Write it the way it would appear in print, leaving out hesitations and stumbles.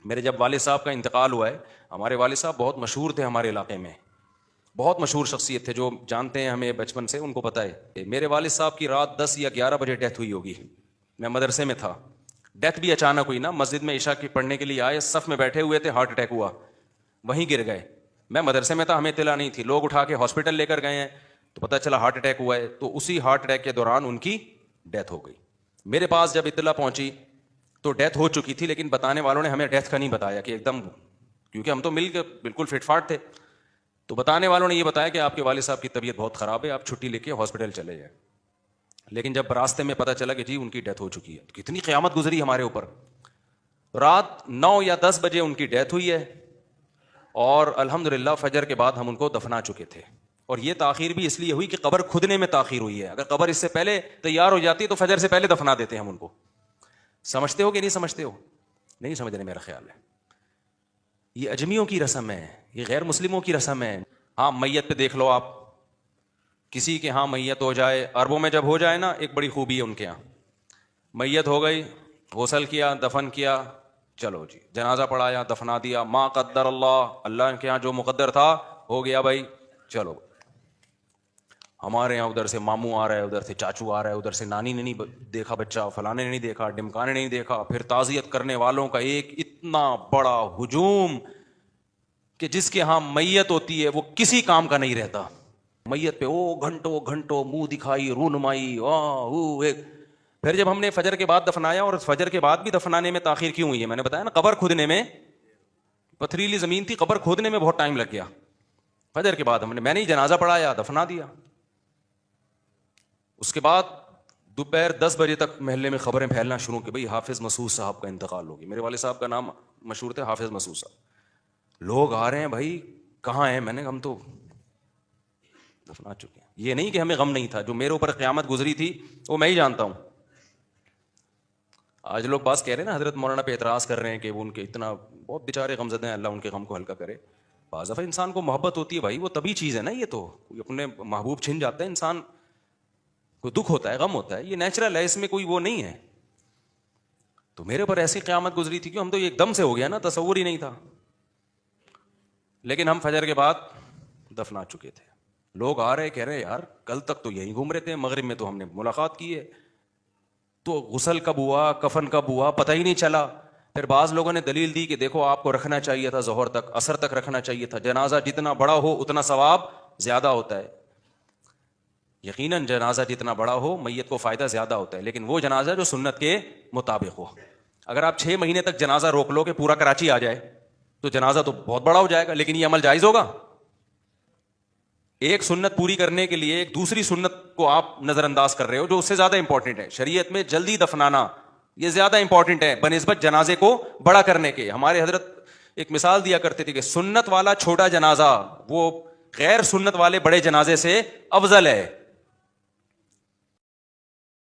میرے جب والد صاحب کا انتقال ہوا ہے، ہمارے والد صاحب بہت مشہور تھے ہمارے علاقے میں، بہت مشہور شخصیت تھے، جو جانتے ہیں ہمیں بچپن سے ان کو پتہ ہے. میرے والد صاحب کی رات 10 یا 11 بجے ڈیتھ ہوئی ہوگی. میں مدرسے میں تھا، ڈیتھ بھی اچانک ہوئی نا، مسجد میں عشاء کی پڑھنے کے لیے آئے، صف میں بیٹھے ہوئے تھے، ہارٹ اٹیک ہوا، وہیں گر گئے. میں مدرسے میں تھا، ہمیں اطلاع نہیں تھی، لوگ اٹھا کے ہاسپٹل لے کر گئے ہیں تو پتہ چلا ہارٹ اٹیک ہوا ہے. تو اسی ہارٹ اٹیک کے دوران ان کی ڈیتھ ہو گئی. میرے پاس جب اطلاع پہنچی تو ڈیتھ ہو چکی تھی، لیکن بتانے والوں نے ہمیں ڈیتھ کا نہیں بتایا کہ ایک دم، کیونکہ ہم تو مل کے بالکل فٹ فاٹ تھے. تو بتانے والوں نے یہ بتایا کہ آپ کے والد صاحب کی طبیعت بہت خراب ہے، آپ چھٹی لے کے ہاسپٹل چلے جائیں. لیکن جب راستے میں پتہ چلا کہ جی ان کی ڈیتھ ہو چکی ہے، تو کتنی قیامت گزری ہمارے اوپر. رات 9 یا 10 بجے ان کی ڈیتھ ہوئی ہے، اور الحمدللہ فجر کے بعد ہم ان کو دفنا چکے تھے. اور یہ تاخیر بھی اس لیے ہوئی کہ قبر کھدنے میں تاخیر ہوئی ہے. اگر قبر اس سے پہلے تیار ہو جاتی تو فجر سے پہلے دفنا دیتے ہم ان کو. سمجھتے ہو کہ نہیں سمجھتے ہو؟ نہیں سمجھ رہے میرا خیال ہے. یہ اجمیوں کی رسم ہے، یہ غیر مسلموں کی رسم ہے. ہاں میت پہ دیکھ لو آپ، کسی کے ہاں میت ہو جائے، عربوں میں جب ہو جائے نا، ایک بڑی خوبی ہے ان کے ہاں، میت ہو گئی، غسل کیا، دفن کیا، چلو جی جنازہ پڑھایا، دفنا دیا، ما قدر اللہ، اللہ کے ہاں جو مقدر تھا ہو گیا بھائی، چلو. ہمارے یہاں ادھر سے ماموں آ رہا ہے، ادھر سے چاچو آ رہا ہے، ادھر سے نانی نے نہیں دیکھا بچہ، فلانے نے نہیں دیکھا، ڈمکانے نے نہیں دیکھا. پھر تعزیت کرنے والوں کا ایک اتنا بڑا ہجوم کہ جس کے ہاں میت ہوتی ہے وہ کسی کام کا نہیں رہتا. میت پہ گھنٹوں گھنٹوں منہ دکھائی، رونمائی، پھر جب ہم نے فجر کے بعد دفنایا، اور فجر کے بعد بھی دفنانے میں تاخیر کیوں ہوئی ہے، میں نے بتایا نا، قبر کھودنے میں، پتھریلی زمین تھی، قبر کھودنے میں بہت ٹائم لگ گیا. فجر کے بعد میں نے جنازہ پڑھایا، دفنا دیا. اس کے بعد دوپہر 10 بجے تک محلے میں خبریں پھیلنا شروع کی، بھئی حافظ مسعود صاحب کا انتقال ہو گیا. میرے والد صاحب کا نام مشہور تھے، حافظ مسعود صاحب. لوگ آ رہے ہیں، بھائی کہاں ہیں؟ میں نے کہا ہم تو دفنا چکے ہیں. یہ نہیں کہ ہمیں غم نہیں تھا، جو میرے اوپر قیامت گزری تھی وہ میں ہی جانتا ہوں. آج لوگ باز کہہ رہے ہیں نا، حضرت مولانا پہ اعتراض کر رہے ہیں کہ وہ ان کے اتنا بہت بیچارے غمزدہ ہیں، اللہ ان کے غم کو ہلکا کرے. بعض دفعہ انسان کو محبت ہوتی ہے بھائی، وہ طبی چیز ہے نا. یہ تو کوئی اپنے محبوب چھن جاتا ہے، انسان کو دکھ ہوتا ہے، غم ہوتا ہے، یہ نیچرل ہے، اس میں کوئی وہ نہیں ہے. تو میرے پر ایسی قیامت گزری تھی کہ ہم تو ایک دم سے ہو گیا نا، تصور ہی نہیں تھا. لیکن ہم فجر کے بعد دفنا چکے تھے. لوگ آ رہے کہہ رہے یار کل تک تو یہیں گھوم رہے تھے، مغرب میں تو ہم نے ملاقات کی ہے، تو غسل کب ہوا، کفن کب ہوا، پتہ ہی نہیں چلا. پھر بعض لوگوں نے دلیل دی کہ دیکھو آپ کو رکھنا چاہیے تھا ظہر تک، عصر تک رکھنا چاہیے تھا. جنازہ جتنا بڑا ہو اتنا ثواب زیادہ ہوتا ہے. یقیناً جنازہ جتنا بڑا ہو میت کو فائدہ زیادہ ہوتا ہے، لیکن وہ جنازہ جو سنت کے مطابق ہو. اگر آپ 6 مہینے تک جنازہ روک لو کہ پورا کراچی آ جائے تو جنازہ تو بہت بڑا ہو جائے گا، لیکن یہ عمل جائز ہوگا؟ ایک سنت پوری کرنے کے لیے ایک دوسری سنت کو آپ نظر انداز کر رہے ہو جو اس سے زیادہ امپورٹنٹ ہے. شریعت میں جلدی دفنانا یہ زیادہ امپورٹنٹ ہے بنسبت جنازے کو بڑا کرنے کے. ہمارے حضرت ایک مثال دیا کرتے تھے کہ سنت والا چھوٹا جنازہ وہ غیر سنت والے بڑے جنازے سے افضل ہے.